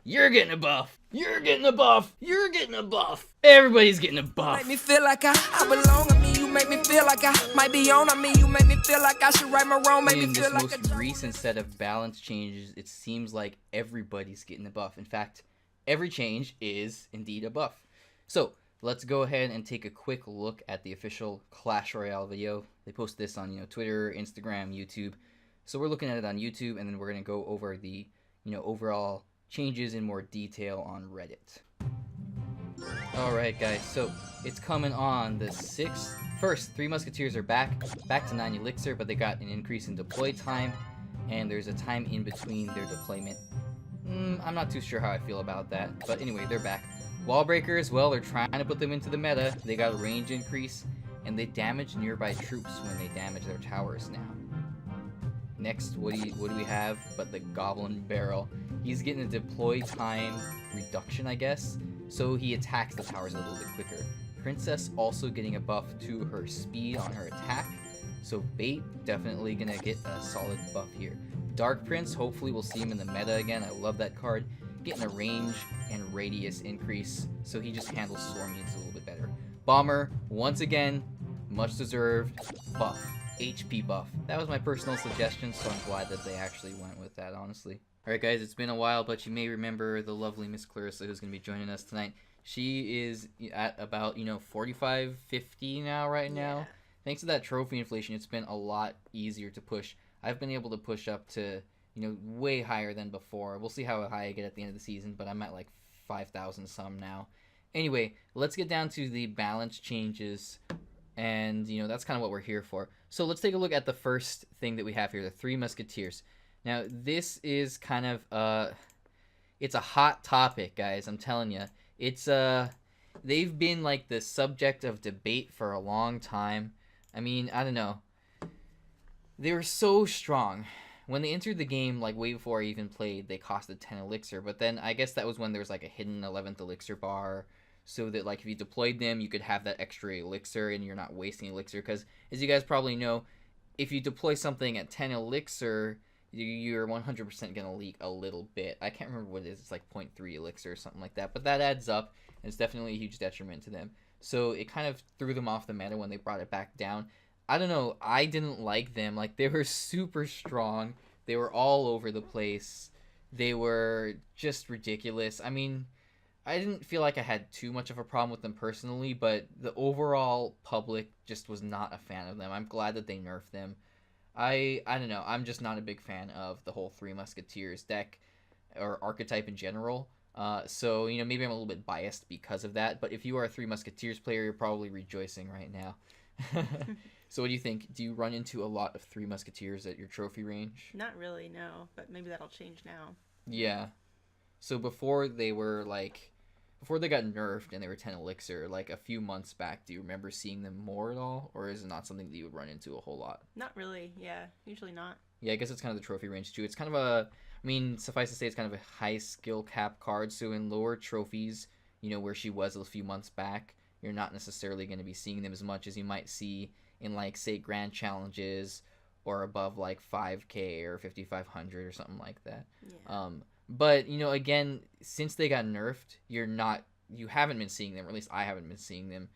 You're getting a buff. You're getting a buff. You're getting a buff. Everybody's getting a buff. Make me feel like I belong. I mean, you make me feel like I might be on. I mean, you make me feel like I should right my wrong. Make me In feel this like most recent set of balance changes, it seems like everybody's getting a buff. In fact, every change is indeed a buff. So let's go ahead and take a quick look at the official Clash Royale video. They post this on Twitter, Instagram, YouTube. So we're looking at it on YouTube, and then we're gonna go over the overall changes in more detail on Reddit. Alright guys, so it's coming on the 6th. First, 3 Musketeers are back to 9 Elixir, but they got an increase in deploy time, and there's a time in between their deployment. I'm not too sure how I feel about that, but anyway, they're back. Wall breakers, well, they're trying to put them into the meta. They got a range increase, and they damage nearby troops when they damage their towers now. Next, what do we have but the Goblin Barrel? He's getting a deploy time reduction, I guess, so he attacks the towers a little bit quicker. Princess also getting a buff to her speed on her attack, so Bait definitely gonna get a solid buff here. Dark Prince, hopefully we'll see him in the meta again. I love that card. Getting a range and radius increase, so he just handles swarm units a little bit better. Bomber, once again, much deserved buff. HP buff. That was my personal suggestion, so I'm glad that they actually went with that, honestly. Alright guys, it's been a while, but you may remember the lovely Miss Clarissa who's going to be joining us tonight. She is at about, 45, 50 now, now. Thanks to that trophy inflation, it's been a lot easier to push. I've been able to push up to, way higher than before. We'll see how high I get at the end of the season, but I'm at like 5,000 some now. Anyway, let's get down to the balance changes, and, that's kind of what we're here for. So let's take a look at the first thing that we have here, the 3 Musketeers. Now, this is kind of, it's a hot topic, guys, I'm telling you. It's, they've been, like, the subject of debate for a long time. I mean, I don't know. They were so strong. When they entered the game, like, way before I even played, they costed 10 Elixir, but then I guess that was when there was, like, a hidden 11th Elixir bar, so that, like, if you deployed them, you could have that extra Elixir, and you're not wasting Elixir, because, as you guys probably know, if you deploy something at 10 Elixir, you're 100% going to leak a little bit. I can't remember what it is. It's like 0.3 Elixir or something like that. But that adds up, and it's definitely a huge detriment to them. So it kind of threw them off the meta when they brought it back down. I don't know. I didn't like them. Like, they were super strong. They were all over the place. They were just ridiculous. I mean, I didn't feel like I had too much of a problem with them personally, but the overall public just was not a fan of them. I'm glad that they nerfed them. I don't know. I'm just not a big fan of the whole 3 Musketeers deck or archetype in general. So, maybe I'm a little bit biased because of that. But if you are a 3 Musketeers player, you're probably rejoicing right now. So what do you think? Do you run into a lot of 3 Musketeers at your trophy range? Not really, no. But maybe that'll change now. Yeah. So before they got nerfed and they were 10 Elixir, like a few months back, do you remember seeing them more at all? Or is it not something that you would run into a whole lot? Not really, yeah. Usually not. Yeah, I guess it's kind of the trophy range too. It's kind of suffice to say, it's kind of a high skill cap card. So in lower trophies, where she was a few months back, you're not necessarily going to be seeing them as much as you might see in, like, say, grand challenges or above, like, 5K or 5,500 or something like that. Yeah. But, again, since they got nerfed, you haven't been seeing them, or at least I haven't been seeing them,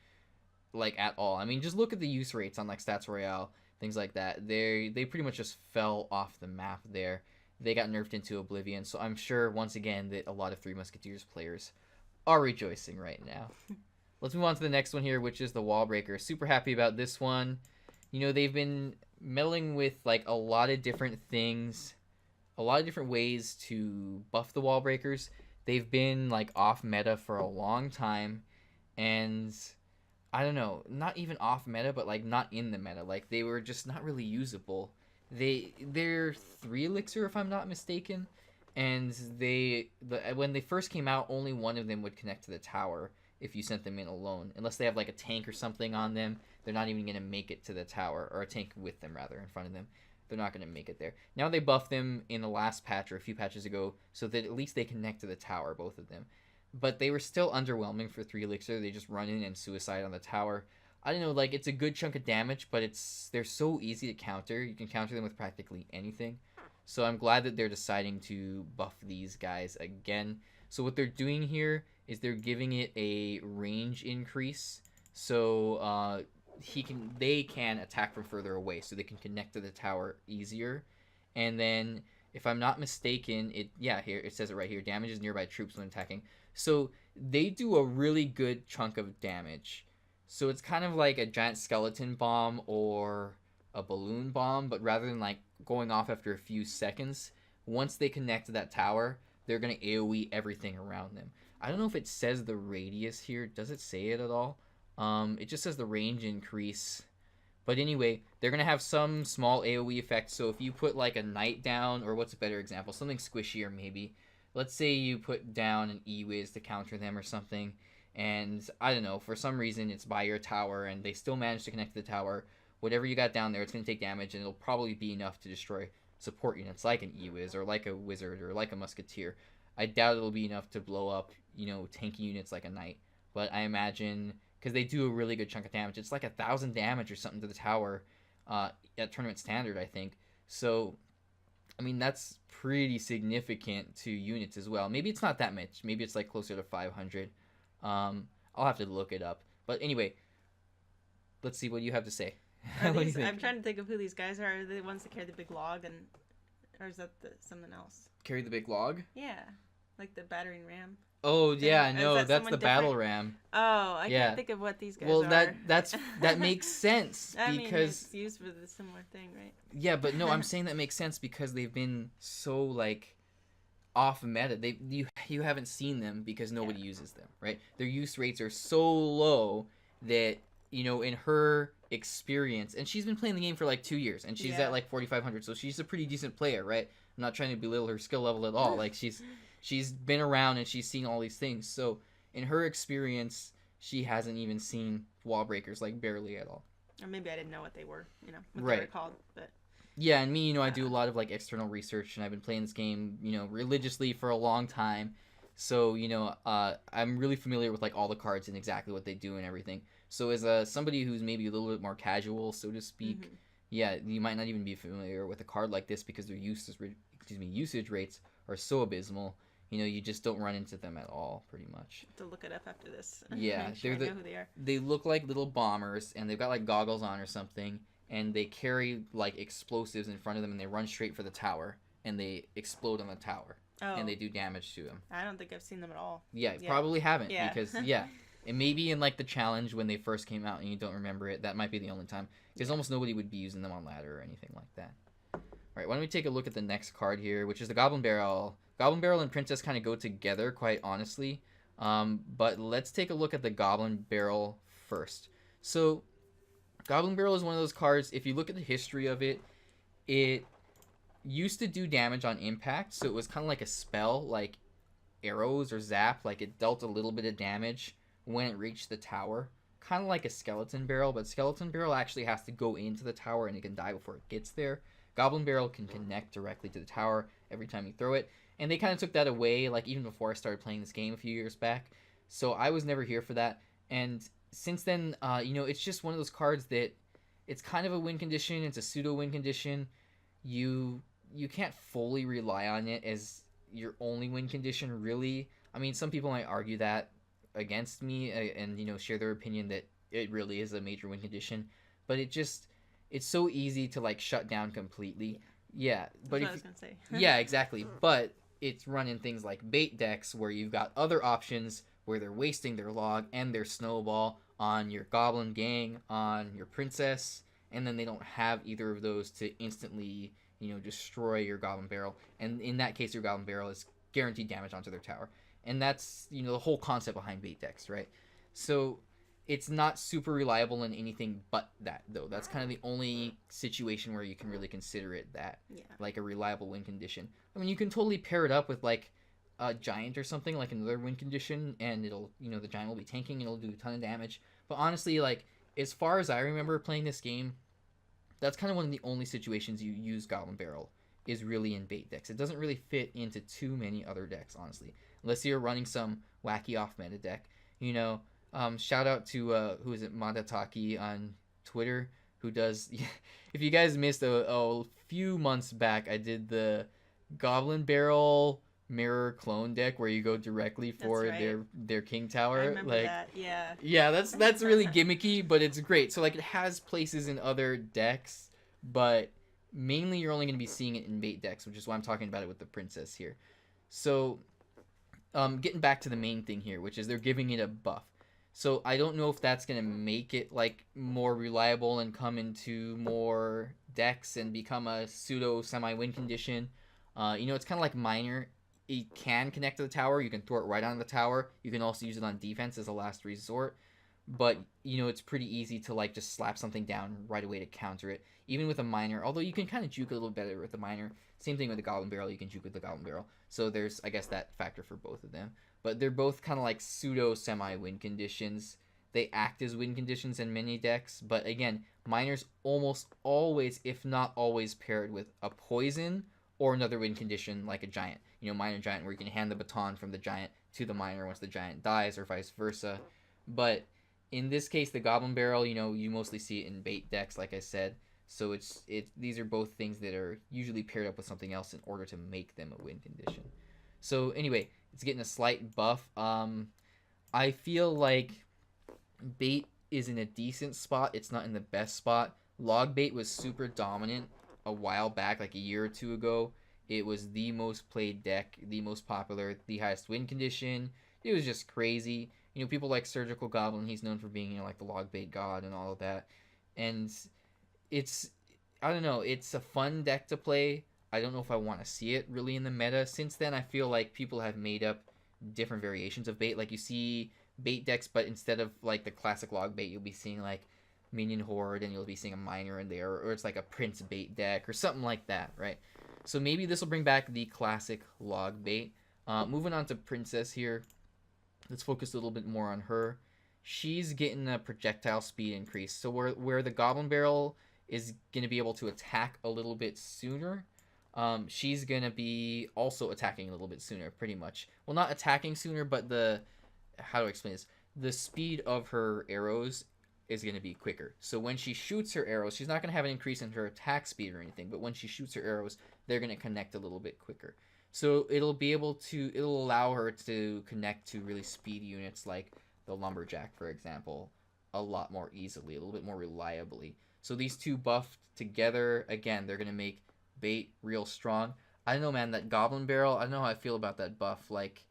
like, at all. I mean, just look at the use rates on, like, Stats Royale, things like that. They pretty much just fell off the map there. They got nerfed into oblivion, so I'm sure, once again, that a lot of 3 Musketeers players are rejoicing right now. Let's move on to the next one here, which is the Wall Breaker. Super happy about this one. They've been meddling with, like, a lot of different things, a lot of different ways to buff the Wall Breakers. They've been, like, off meta for a long time, and I don't know, not even off meta, but, like, not in the meta. Like, they were just not really usable. They're 3 Elixir, if I'm not mistaken, and when they first came out, only one of them would connect to the tower if you sent them in alone. Unless they have, like, a tank or something on them, they're not even going to make it to the tower, or a tank with them, rather, in front of them. They're not going to make it there. Now they buffed them in the last patch, or a few patches ago, so that at least they connect to the tower, both of them. But they were still underwhelming for 3 Elixir. They just run in and suicide on the tower. I don't know, like, it's a good chunk of damage, but they're so easy to counter. You can counter them with practically anything. So I'm glad that they're deciding to buff these guys again. So what they're doing here is they're giving it a range increase. So they can attack from further away, so they can connect to the tower easier. And then, if I'm not mistaken, here it says it right here. Damages nearby troops when attacking. So they do a really good chunk of damage. So it's kind of like a giant skeleton bomb or a balloon bomb, but rather than like going off after a few seconds, once they connect to that tower, they're gonna AoE everything around them. I don't know if it says the radius here. Does it say it at all? It just says the range increase. But anyway, they're going to have some small AoE effect. So if you put like a knight down, or what's a better example? Something squishier maybe. Let's say you put down an E-Wiz to counter them or something. And I don't know, for some reason it's by your tower and they still manage to connect to the tower. Whatever you got down there, it's going to take damage and it'll probably be enough to destroy support units like an E-Wiz or like a wizard or like a musketeer. I doubt it'll be enough to blow up, tanky units like a knight. But I imagine, because they do a really good chunk of damage, it's like 1,000 damage or something to the tower at tournament standard, I think. So, I mean, that's pretty significant to units as well. Maybe it's not that much. Maybe it's like closer to 500. I'll have to look it up. But anyway, let's see what you have to say. I'm trying to think of who these guys are. Are they the ones that carry the big log, or is that something else? Carry the big log? Yeah, like the battering ram. Oh yeah, Is no, that that's the someone battle different? ram. Oh, I Yeah. can't think of what these guys Well, are. that makes sense I mean, because it's used for the similar thing, right? yeah, but no, I'm saying that makes sense because they've been so like off meta. You haven't seen them because nobody uses them, right? Their use rates are so low that in her experience, and she's been playing the game for like 2 years, and she's at like 4,500, so she's a pretty decent player, right? I'm not trying to belittle her skill level at all. Like she's been around and she's seen all these things. So in her experience, she hasn't even seen wall breakers, like barely at all. Or maybe I didn't know what they were, what Right. they were called. But Yeah, and me, I do a lot of like external research, and I've been playing this game, religiously for a long time. So I'm really familiar with like all the cards and exactly what they do and everything. So as somebody who's maybe a little bit more casual, so to speak, yeah, you might not even be familiar with a card like this because their usage rates are so abysmal. You just don't run into them at all, pretty much. to look it up after this. Yeah, Make sure I know who they are. they look like little bombers, and they've got like goggles on or something, and they carry like explosives in front of them, and they run straight for the tower, and they explode on the tower, Oh, and they do damage to them. I don't think I've seen them at all. Yeah, you Yeah. probably haven't Yeah. because it may be in like the challenge when they first came out and you don't remember it. That might be the only time because almost nobody would be using them on ladder or anything like that. All right, why don't we take a look at the next card here, which is the Goblin Barrel. Goblin Barrel and Princess kind of go together, quite honestly. But let's take a look at the Goblin Barrel first. So, Goblin Barrel is one of those cards, if you look at the history of it, it used to do damage on impact, so it was kind of like a spell, like arrows or zap, like it dealt a little bit of damage when it reached the tower. Kind of like a Skeleton Barrel, but Skeleton Barrel actually has to go into the tower and it can die before it gets there. Goblin Barrel can connect directly to the tower every time you throw it. And they kind of took that away, like even before I started playing this game a few years back. So I was never here for that. And since then, it's just one of those cards that it's kind of a win condition. It's a pseudo win condition. You can't fully rely on it as your only win condition, really. I mean, some people might argue that against me and share their opinion that it really is a major win condition. But it's so easy to like shut down completely. Yeah, but That's what I was gonna say. yeah, exactly. But it's running things like bait decks where you've got other options where they're wasting their log and their snowball on your goblin gang, on your princess, and then they don't have either of those to instantly, destroy your goblin barrel. And in that case, your goblin barrel is guaranteed damage onto their tower. And that's, the whole concept behind bait decks, right? So it's not super reliable in anything but that, though. That's kind of the only situation where you can really consider it that, like a reliable win condition. I mean, you can totally pair it up with like a giant or something, like another win condition, and it'll, the giant will be tanking and it'll do a ton of damage. But honestly, like, as far as I remember playing this game, that's kind of one of the only situations you use Goblin Barrel is really in bait decks. It doesn't really fit into too many other decks, honestly, unless you're running some wacky off-meta deck. Shout out to who is it, Madataki on Twitter, who does. If you guys missed a few months back, I did the Goblin Barrel mirror clone deck where you go directly for That's right. their king tower. I remember that. Yeah. Yeah, that's really gimmicky, but it's great. So like it has places in other decks, but mainly you're only going to be seeing it in bait decks, which is why I'm talking about it with the princess here. So getting back to the main thing here, which is they're giving it a buff. So I don't know if that's going to make it like more reliable and come into more decks and become a pseudo semi-win condition. It's kind of like Miner. It can connect to the tower. You can throw it right on the tower. You can also use it on defense as a last resort. But, it's pretty easy to like just slap something down right away to counter it. Even with a Miner, although you can kind of juke a little better with the Miner. Same thing with the Goblin Barrel. You can juke with the Goblin Barrel. So there's, I guess, that factor for both of them. But they're both kind of like pseudo semi-win conditions. They act as win conditions in many decks. But again, Miner's almost always, if not always, paired with a poison or another win condition like a giant. Miner giant, where you can hand the baton from the giant to the Miner once the giant dies, or vice versa. But in this case, the Goblin Barrel, you mostly see it in bait decks, like I said. So these are both things that are usually paired up with something else in order to make them a win condition. So anyway, it's getting a slight buff. I feel like bait is in a decent spot. It's not in the best spot. Log bait was super dominant a while back, like a year or two ago. It was the most played deck, the most popular, the highest win condition. It was just crazy. People like Surgical Goblin, he's known for being, like the log bait god and all of that. And I don't know, it's a fun deck to play. I don't know if I want to see it really in the meta. Since then, I feel like people have made up different variations of bait. Like you see bait decks, but instead of like the classic log bait, you'll be seeing like Minion Horde, and you'll be seeing a Miner in there, or it's like a Prince bait deck or something like that, right? So maybe this will bring back the classic log bait. Moving on to Princess here. Let's focus a little bit more on her. She's getting a projectile speed increase. So where the Goblin Barrel is going to be able to attack a little bit sooner, she's going to be also attacking a little bit sooner, pretty much. Well, not attacking sooner, but how do I explain this? The speed of her arrows is going to be quicker. So when she shoots her arrows, she's not going to have an increase in her attack speed or anything, but when she shoots her arrows, they're going to connect a little bit quicker. So it'll allow her to connect to really speedy units like the Lumberjack, for example, a lot more easily, a little bit more reliably. So these two buffed together, again, they're going to make bait real strong. I don't know, man, that Goblin Barrel, I don't know how I feel about that buff. Like,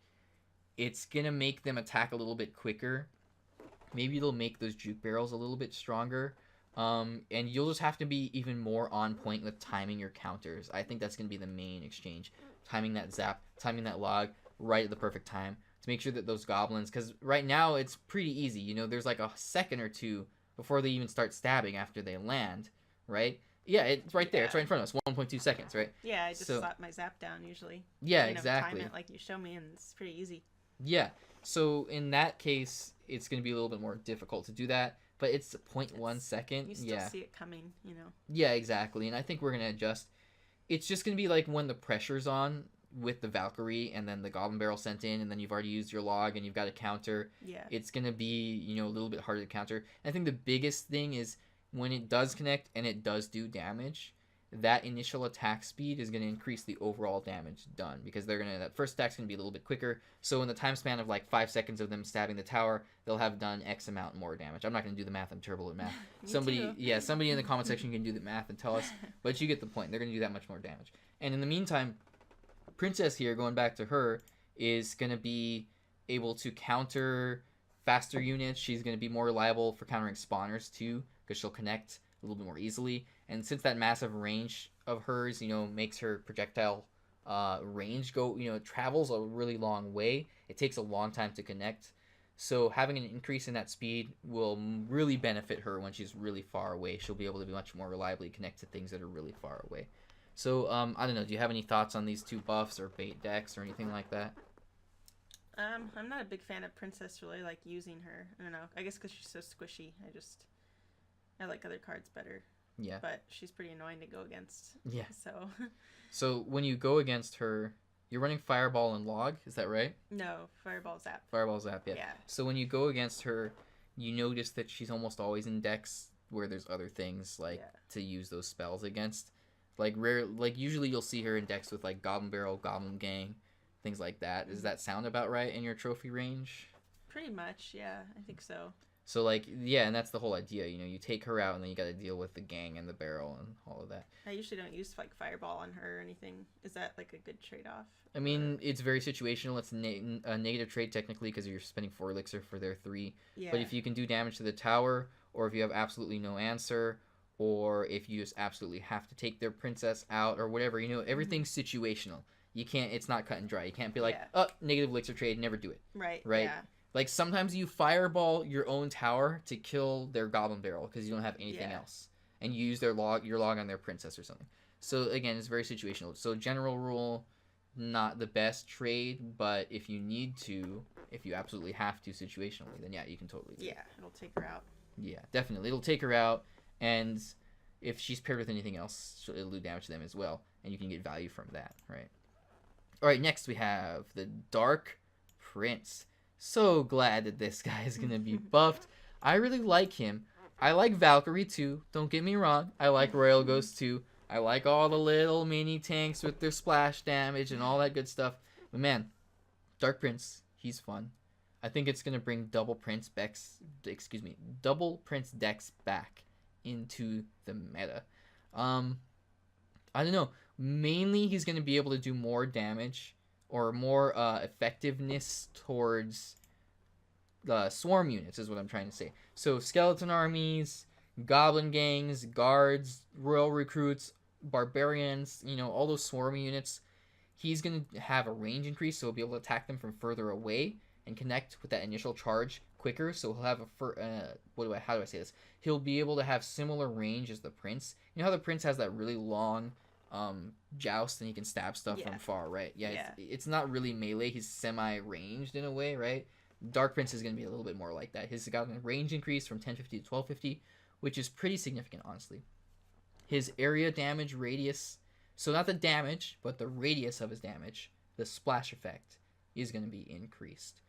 it's going to make them attack a little bit quicker. Maybe it'll make those juke barrels a little bit stronger. And you'll just have to be even more on point with timing your counters. I think that's going to be the main exchange. Timing that zap, timing that log right at the perfect time to make sure that those goblins, because right now it's pretty easy. There's like a second or two before they even start stabbing after they land, right? Yeah, it's right there. Yeah. It's right in front of us. 1.2 seconds, right? Yeah, I just slap my zap down usually. Yeah, exactly. Time it like you show me, and it's pretty easy. Yeah. So in that case, it's going to be a little bit more difficult to do that. But it's 0.1 second. You still see it coming, Yeah, exactly. And I think we're going to adjust. It's just going to be like when the pressure's on with the Valkyrie and then the Goblin Barrel sent in, and then you've already used your log and you've got a counter. Yeah. It's going to be, a little bit harder to counter. And I think the biggest thing is when it does connect and it does do damage, that initial attack speed is going to increase the overall damage done, because that first attack's going to be a little bit quicker. So in the time span of like 5 seconds of them stabbing the tower, they'll have done X amount more damage. I'm not going to do the math. I'm terrible at math. Somebody in the comment section can do the math and tell us, but you get the point. They're going to do that much more damage. And in the meantime, Princess here, going back to her, is going to be able to counter faster units. She's going to be more reliable for countering spawners too, because she'll connect a little bit more easily. And since that massive range of hers, makes her projectile range go, travels a really long way. It takes a long time to connect. So having an increase in that speed will really benefit her when she's really far away. She'll be able to be much more reliably connect to things that are really far away. So, I don't know. Do you have any thoughts on these two buffs or bait decks or anything like that? I'm not a big fan of Princess, really, like using her. I don't know. I guess because she's so squishy. I like other cards better. Yeah. But she's pretty annoying to go against. Yeah. So when you go against her, you're running Fireball and Log, is that right? No, Fireball Zap. Fireball Zap, yeah. So when you go against her, you notice that she's almost always in decks where there's other things like Yeah. to use those spells against. Usually you'll see her in decks with like Goblin Barrel, Goblin Gang, things like that. Does that sound about right in your trophy range? Pretty much, yeah, I think so. So like yeah, and that's the whole idea. You take her out and then you got to deal with the gang and the barrel and all of that. I usually don't use like Fireball on her or anything. Is that like a good trade-off? I mean, it's very situational. It's a negative trade technically because you're spending 4 elixir for their 3. Yeah. But if you can do damage to the tower, or if you have absolutely no answer, or if you just absolutely have to take their princess out, or whatever, everything's situational. You can't. It's not cut and dry. You can't be like, negative elixir trade. Never do it. Right. Right. Yeah. Like sometimes you fireball your own tower to kill their goblin barrel because you don't have anything else, and you use your log on their princess or something. So again, it's very situational. So general rule, not the best trade, but if you need to, if you absolutely have to situationally, then yeah, you can totally do it. Yeah, it'll take her out. Yeah, definitely. It'll take her out, and if she's paired with anything else, it'll do damage to them as well, and you can get value from that, right? All right, next we have the Dark Prince. So glad that this guy is going to be buffed. I really like him. I like Valkyrie too, don't get me wrong. I like Royal Ghost too. I like all the little mini tanks with their splash damage and all that good stuff. But man, Dark Prince, he's fun. I think it's gonna bring double Prince decks back into the meta. I don't know. Mainly, he's gonna be able to do more damage or more effectiveness towards the swarm units, is what I'm trying to say. So skeleton armies, goblin gangs, guards, royal recruits, barbarians, all those swarm units. He's going to have a range increase, so he'll be able to attack them from further away and connect with that initial charge quicker. So he'll have how do I say this? He'll be able to have similar range as the prince. You know how the prince has that really long joust and he can stab stuff from far, right? Yeah. It's not really melee. He's semi-ranged in a way, right? Dark Prince is going to be a little bit more like that. He's got a range increase from 1050 to 1250, which is pretty significant, honestly. His area damage radius, so not the damage, but the radius of his damage, the splash effect, is going to be increased.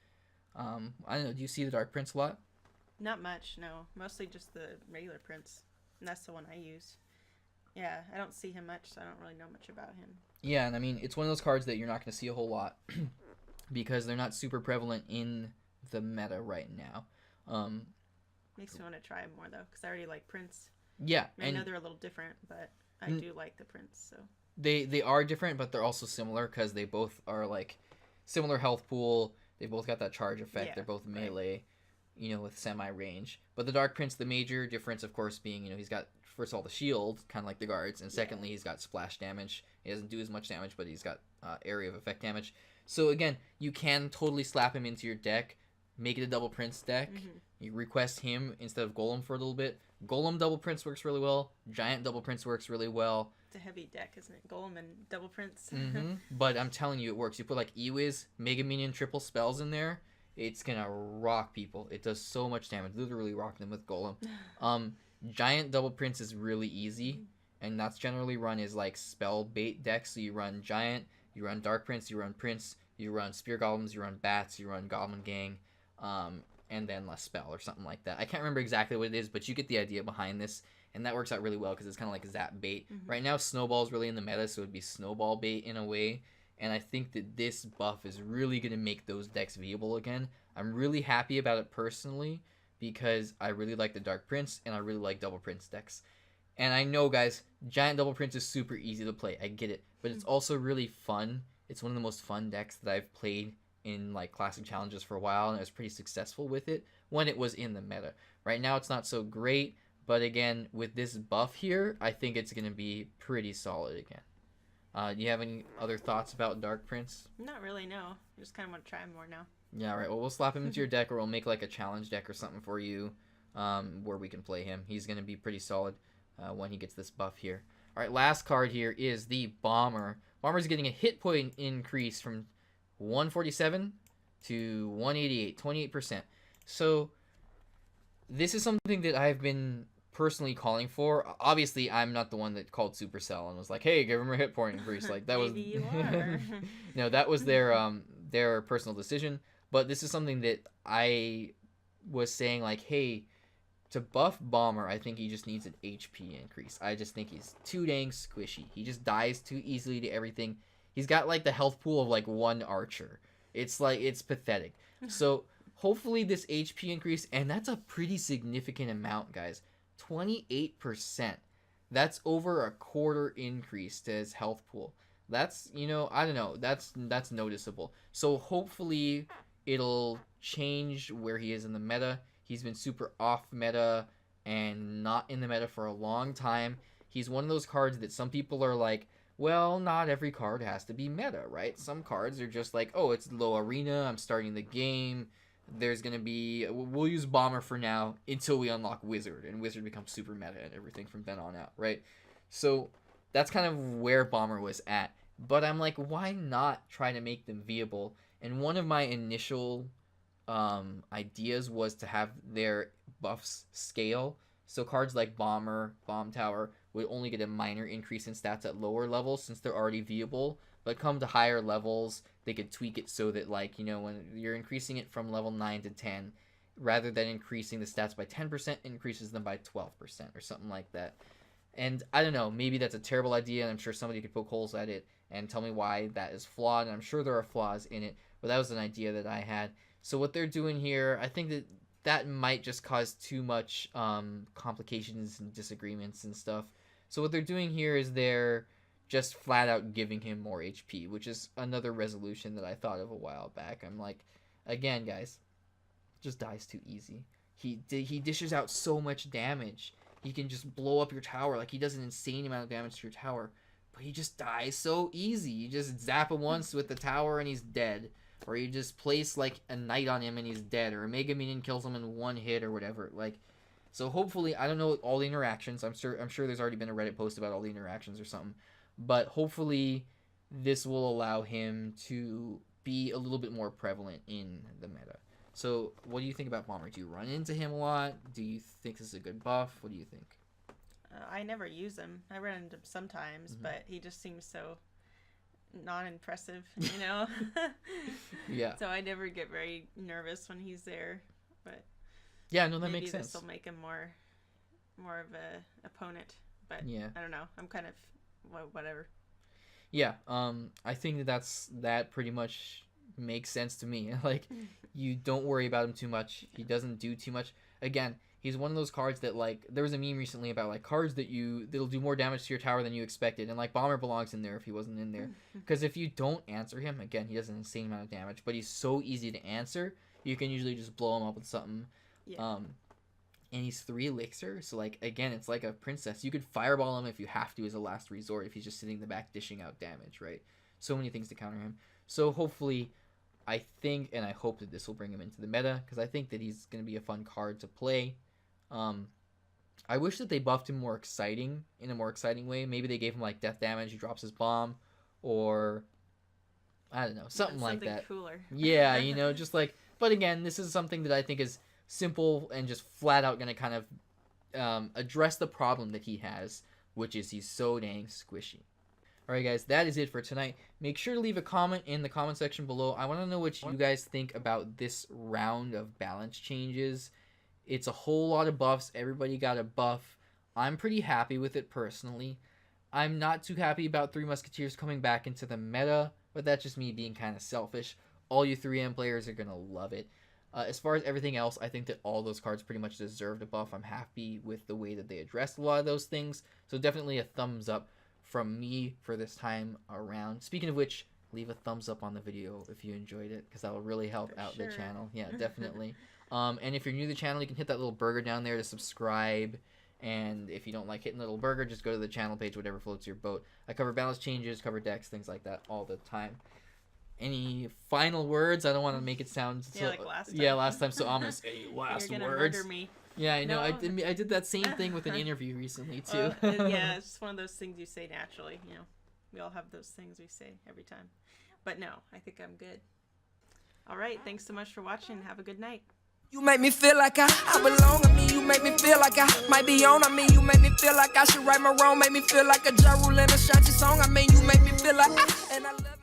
I don't know, do you see the Dark Prince a lot? Not much, no. Mostly just the regular Prince. And that's the one I use. Yeah, I don't see him much, so I don't really know much about him. Yeah, and I mean, it's one of those cards that you're not going to see a whole lot because they're not super prevalent in the meta right now. Makes me want to try him more, though, because I already like Prince. Yeah. I know they're a little different, but I do like the Prince, so. They are different, but they're also similar because they both are, like, similar health pool. They both got that charge effect. They're both melee, with semi-range. But the Dark Prince, the major difference, of course, being, he's got, first of all, the shield, kind of like the guards, and secondly, he's got splash damage. He doesn't do as much damage, but he's got area of effect damage. So, again, you can totally slap him into your deck, make it a double Prince deck. You request him instead of Golem for a little bit. Golem double Prince works really well. Giant double Prince works really well. It's a heavy deck, isn't it? Golem and double Prince. But I'm telling you, it works. You put like Ewiz, Mega Minion, triple spells in there. It's gonna rock people. It does so much damage. Literally rock them with Golem. Giant double Prince is really easy, and that's generally run as like spell bait decks. So you run Giant, you run Dark Prince, you run Prince, you run Spear Golems, you run Bats, you run Goblin Gang, and then less spell or something like that. I can't remember exactly what it is, but you get the idea behind this, and that works out really well because it's kind of like Zap bait. Right now, Snowball's really in the meta, so it would be Snowball bait in a way, and I think that this buff is really going to make those decks viable again. I'm really happy about it personally because I really like the Dark Prince, and I really like Double Prince decks. And I know, guys, Giant Double Prince is super easy to play. I get it, but it's also really fun. It's one of the most fun decks that I've played in like classic challenges for a while, and I was pretty successful with it when it was in the meta. Right now it's not so great, but again, with this buff here, I think it's going to be pretty solid again. Do you have any other thoughts about Dark Prince? Not really, no. I just kind of want to try him more now. Yeah, right. Well, we'll slap him into your deck, or we'll make like a challenge deck or something for you where we can play him. He's going to be pretty solid when he gets this buff here. All right, last card here is the Bomber. Bomber's getting a hit point increase from 147 to 188, 28%. So this is something that I've been personally calling for. Obviously, I'm not the one that called Supercell and was like, "Hey, give him a hit point increase." Like that was Maybe you are. no, that was their personal decision. But this is something that I was saying, like, hey, to buff Bomber, I think he just needs an HP increase. I just think he's too dang squishy. He just dies too easily to everything. He's got like the health pool of like one archer. It's like, it's pathetic. So hopefully this HP increase, and that's a pretty significant amount, guys. 28%. That's over a quarter increase to his health pool. That's, you know, I don't know. That's noticeable. So hopefully it'll change where he is in the meta. He's been super off meta and not in the meta for a long time. He's one of those cards that some people are like, well, not every card has to be meta, right? Some cards are just like, oh, it's low arena, I'm starting the game. There's going to be, we'll use Bomber for now until we unlock Wizard, and Wizard becomes super meta and everything from then on out, right? So that's kind of where Bomber was at. But I'm like, why not try to make them viable? And one of my initial ideas was to have their buffs scale. So cards like Bomber, Bomb Tower would only get a minor increase in stats at lower levels since they're already viewable. But come to higher levels, they could tweak it so that, like, you know, when you're increasing it from level 9 to 10, rather than increasing the stats by 10%, increases them by 12% or something like that. And I don't know, maybe that's a terrible idea, and I'm sure somebody could poke holes at it and tell me why that is flawed, and I'm sure there are flaws in it, but that was an idea that I had. So what they're doing here, I think that might just cause too much complications and disagreements and stuff. So what they're doing here is they're just flat out giving him more HP, which is another resolution that I thought of a while back. I'm like, again, guys, just dies too easy. He dishes out so much damage. He can just blow up your tower. Like, he does an insane amount of damage to your tower, but he just dies so easy. You just zap him once with the tower and he's dead. Or you just place like a knight on him and he's dead. Or a Mega Minion kills him in one hit or whatever. Like, so hopefully, I don't know all the interactions. I'm sure there's already been a Reddit post about all the interactions or something. But hopefully this will allow him to be a little bit more prevalent in the meta. So what do you think about Bomber? Do you run into him a lot? Do you think this is a good buff? What do you think? I never use him. I run into him sometimes, but he just seems so non-impressive, you know? Yeah. So I never get very nervous when he's there. But yeah, no, that makes sense. Maybe this will make him more of a opponent. But yeah, I don't know. I'm kind of whatever. Yeah, I think that pretty much makes sense to me. Like, you don't worry about him too much. He doesn't do too much. Again, he's one of those cards that, like, there was a meme recently about like cards that'll do more damage to your tower than you expected, and like Bomber belongs in there if he wasn't in there. Because if you don't answer him, again, he does an insane amount of damage, but he's so easy to answer. You can usually just blow him up with something. Yeah. And he's 3 Elixir, so, like, again, it's like a princess. You could fireball him if you have to as a last resort, if he's just sitting in the back dishing out damage, right? So many things to counter him. So hopefully, I think and I hope that this will bring him into the meta, because I think that he's going to be a fun card to play. I wish that they buffed him in a more exciting way. Maybe they gave him, like, death damage, he drops his bomb, or, I don't know, something like that. Cooler. Yeah, you know, just like, but again, this is something that I think is simple and just flat out going to kind of address the problem that he has, which is he's so dang squishy. Alright guys, that is it for tonight. Make sure to leave a comment in the comment section below. I want to know what you guys think about this round of balance changes. It's a whole lot of buffs. Everybody got a buff. I'm pretty happy with it personally. I'm not too happy about 3 Musketeers coming back into the meta, but that's just me being kind of selfish. All you 3M players are going to love it. As far as everything else, I think that all those cards pretty much deserved a buff. I'm happy with the way that they addressed a lot of those things. So definitely a thumbs up from me for this time around. Speaking of which, leave a thumbs up on the video if you enjoyed it, because that will really help out the channel. Yeah, definitely. And if you're new to the channel, you can hit that little burger down there to subscribe. And if you don't like hitting the little burger, just go to the channel page, whatever floats your boat. I cover balance changes, cover decks, things like that all the time. Any final words? I don't want to make it sound so, like last time. Yeah, last time so ominous. Any last You're gonna words? murder me. Yeah, I know. No. I did that same thing with an interview recently too. Yeah, it's just one of those things you say naturally. You know, we all have those things we say every time. But no, I think I'm good. All right, thanks so much for watching. Have a good night. You make me feel like I belong. I mean, you make me feel like I might be on. I mean, you make me feel like I should right my wrong. Make me feel like a Ja Rule in a Shanty song. I mean, you make me feel like and I love